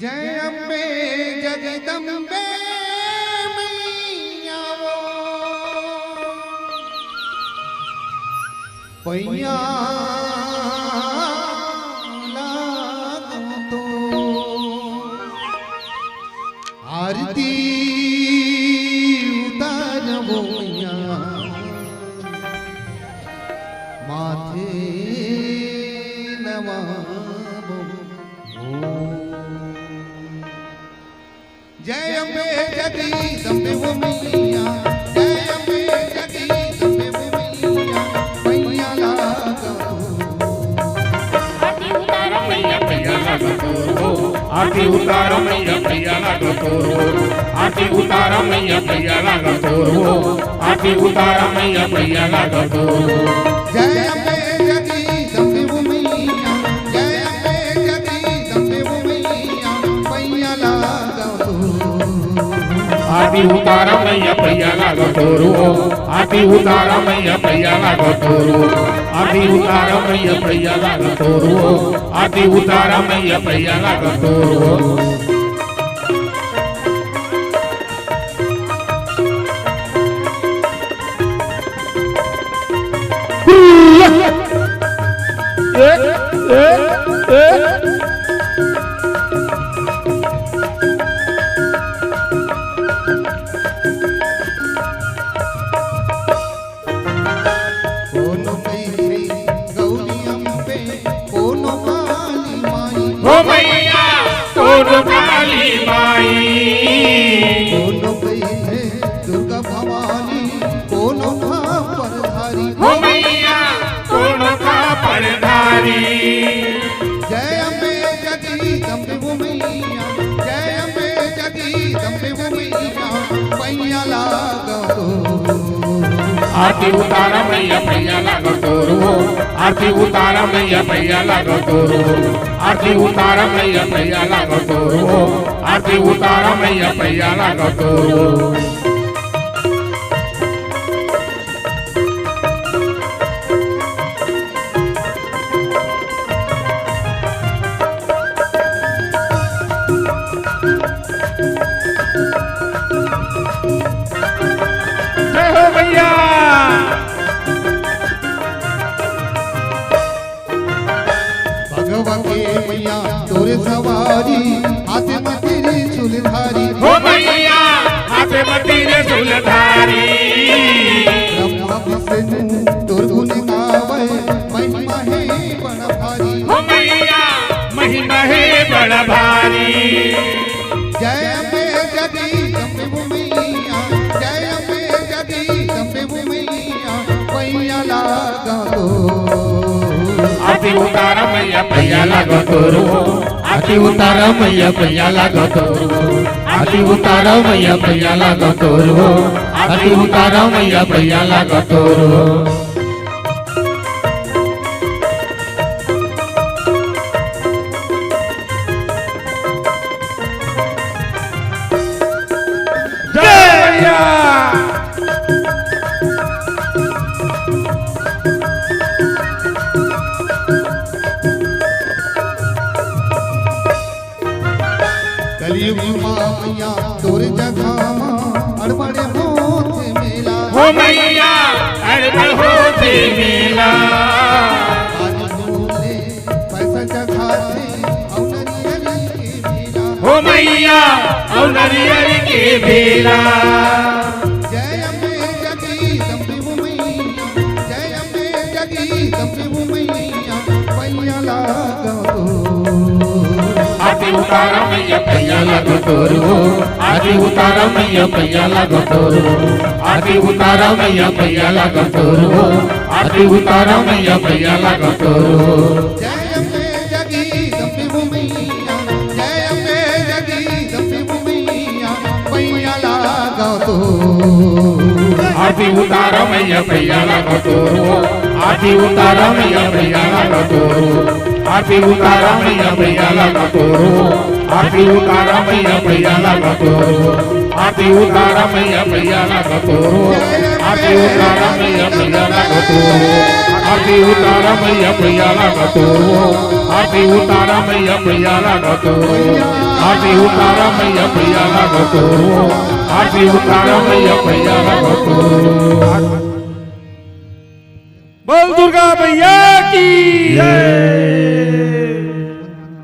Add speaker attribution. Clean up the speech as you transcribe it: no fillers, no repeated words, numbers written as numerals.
Speaker 1: जय अम्बे जगदम्बे मैया वो पैया लागो तो आरती उतारबो मैया माथे नवाबो जय अम्बे जगदम्बे वो मैया जय अम्बे जगदम्बे वो मैया मैया लागो
Speaker 2: आरती उतारो मैया मैया लागो तोरो आरती उतारो मैया मैया लागो तोरो आरती उतारो मैया मैया लागो तोरो आरती उतारो मैया मैया लागो तोरो
Speaker 1: जय अम्बे जगदम्बे वो मैया जय अम्बे जगदम्बे वो मैया मैया लागो
Speaker 2: आरती उतारो मैया मैया लागो तोरो आरती उतारो मैया मैया लागो तोरो आरती उतारो मैया मैया लागो तोरो आरती उतारो मैया मैया लागो तोरो
Speaker 1: कोनो कैसे गौरी अम्बे कोनो काली माई
Speaker 2: ओ मैया कोनो काली माई
Speaker 1: कोनो कैसे दुर्गा भवानी कोनो परधारी
Speaker 2: ओ मैया कोनो का परधारी
Speaker 1: जय अम्बे जगदम्बे वो मैया जय अम्बे जगदम्बे वो मैया मैया लागो
Speaker 2: आरती उतारा मैया मैया लागो तोरो आरती उतारा मैया मैया लागो तोरो आरती उतारा मैया मैया लागो तोरो आरती उतारा मैया मैया लागो तोरो जय हो मैया
Speaker 1: भगवती मैया तोरे सवारी हाथे में तेरी चूलधारी
Speaker 2: हो मैया हाथे मती रे सुलधारी
Speaker 1: ब्रह्मा विष्णु तोर गुण गावे महिमा है बड़ा भारी
Speaker 2: हो मैया महिमा है बड़ा भारी
Speaker 1: जय अम्बे जगदम्बे वो मैया जय अम्बे जगदम्बे वो मैया मैया लागो
Speaker 2: आरती उतारा मैया मैया लागो तोरो आरती उतारा मैया मैया लागो तोरो आरती उतारा मैया मैया लागो तोरो आरती उतारा मैया मैया लागो तोरो जय मैया
Speaker 1: कलयुग मैया तोरे जगह अड़बड़े मोथे मेला
Speaker 2: हो मैया अड़बड़ होते मेला
Speaker 1: आज बोले पैसा जगह से औनरियरी के मेला
Speaker 2: हो मैया और नरियर के बेला
Speaker 1: जय अम्बे जगदम्बे वो मैया जय अम्बे जगदम्बे वो मैया मैया लागो
Speaker 2: आरती उतारा मैया मैया लागो तोरो आरती उतारा मैया मैया लागो तोरो आरती उतारा मैया मैया लागो तोरो आरती उतारा मैया मैया लागो तोरो
Speaker 1: जय अम्बे जगदम्बे वो मैया जय अम्बे जगदम्बे वो मैया मैया लागो
Speaker 2: आरती उतारा मैया भैया लागो तोरो आरती उतारा मैया भैया लागो तोरो आरती उतारा मैया भैया लागो तोरो आरती उतारा मैया भैया लागो तोरो आरती उतारा मैया भैया लागो तोरो आरती उतारा मैया भैया लागो तोरो आरती उतारा मैया भैया लागो तोरो आरती उतारा मैया भैया लागो तोरो आरती उतारा मैया भैया लागो तोरो आरती उतारा मैया भैया लागो तोरो
Speaker 3: बोल दुर्गा मैया की जय।